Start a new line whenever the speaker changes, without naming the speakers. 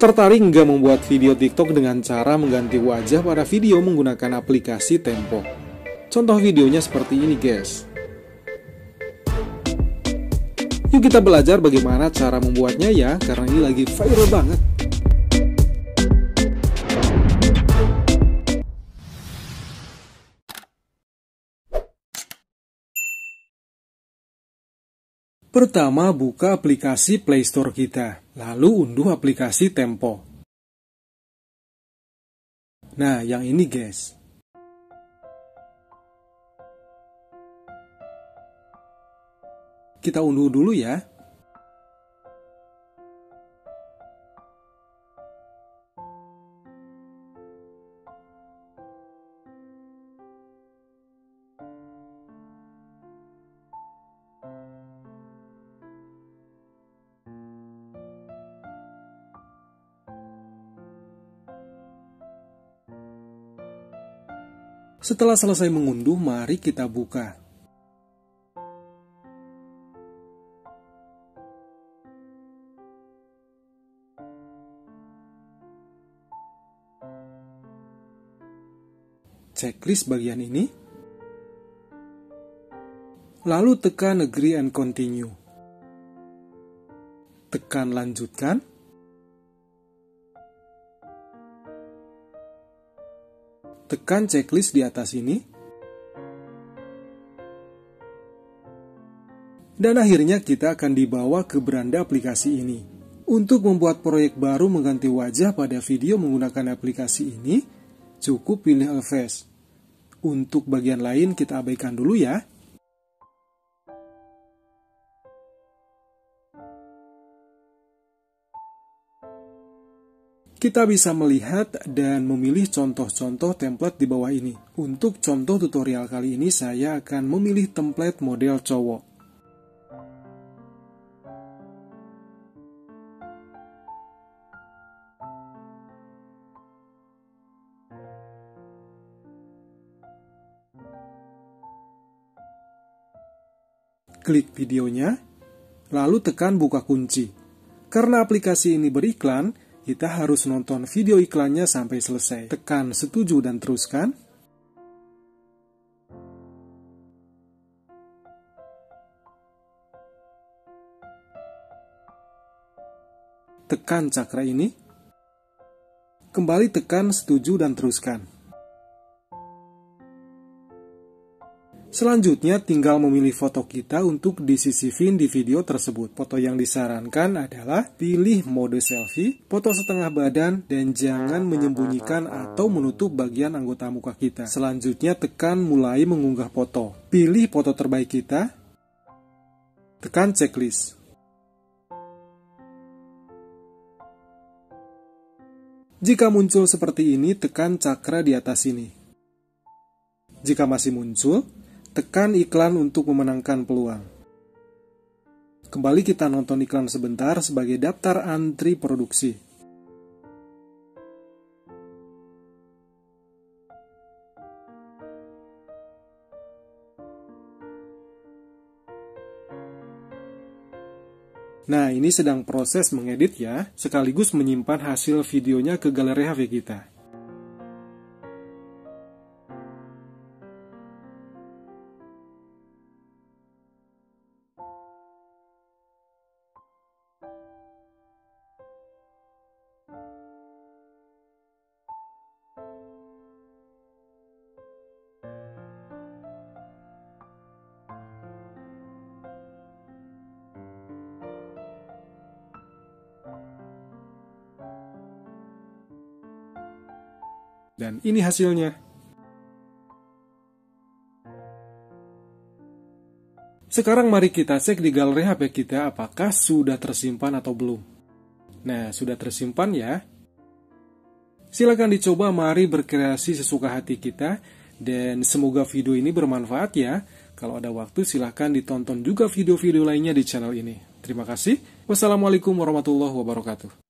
Tertarik nggak membuat video TikTok dengan cara mengganti wajah pada video menggunakan aplikasi Tempo? Contoh videonya seperti ini guys. Yuk kita belajar bagaimana cara membuatnya ya, karena ini lagi viral banget. Pertama, buka aplikasi Play Store kita, lalu unduh aplikasi Tempo. Nah, yang ini guys. Kita unduh dulu ya. Setelah selesai mengunduh, mari kita buka. Checklist bagian ini. Lalu tekan agree and continue. Tekan lanjutkan. Tekan checklist di atas ini. Dan akhirnya kita akan dibawa ke beranda aplikasi ini. Untuk membuat proyek baru mengganti wajah pada video menggunakan aplikasi ini, cukup pilih Face. Untuk bagian lain kita abaikan dulu ya. Kita bisa melihat dan memilih contoh-contoh template di bawah ini. Untuk contoh tutorial kali ini saya akan memilih template model cowok. Klik videonya, lalu tekan buka kunci. Karena aplikasi ini beriklan, kita harus nonton video iklannya sampai selesai. Tekan setuju dan teruskan. Tekan cakra ini. Kembali tekan setuju dan teruskan. Selanjutnya tinggal memilih foto kita untuk disisipin di video tersebut. Foto yang disarankan adalah pilih mode selfie, foto setengah badan, dan jangan menyembunyikan atau menutup bagian anggota muka kita. Selanjutnya tekan mulai mengunggah foto. Pilih foto terbaik kita. Tekan checklist. Jika muncul seperti ini, tekan cakra di atas ini. Jika masih muncul, tekan iklan untuk memenangkan peluang. Kembali kita nonton iklan sebentar sebagai daftar antri produksi. Nah, ini sedang proses mengedit ya, sekaligus menyimpan hasil videonya ke galeri HP kita. Dan ini hasilnya. Sekarang mari kita cek di galeri HP kita apakah sudah tersimpan atau belum. Nah, sudah tersimpan ya. Silakan dicoba, mari berkreasi sesuka hati kita. Dan semoga video ini bermanfaat ya. Kalau ada waktu silakan ditonton juga video-video lainnya di channel ini. Terima kasih. Wassalamualaikum warahmatullahi wabarakatuh.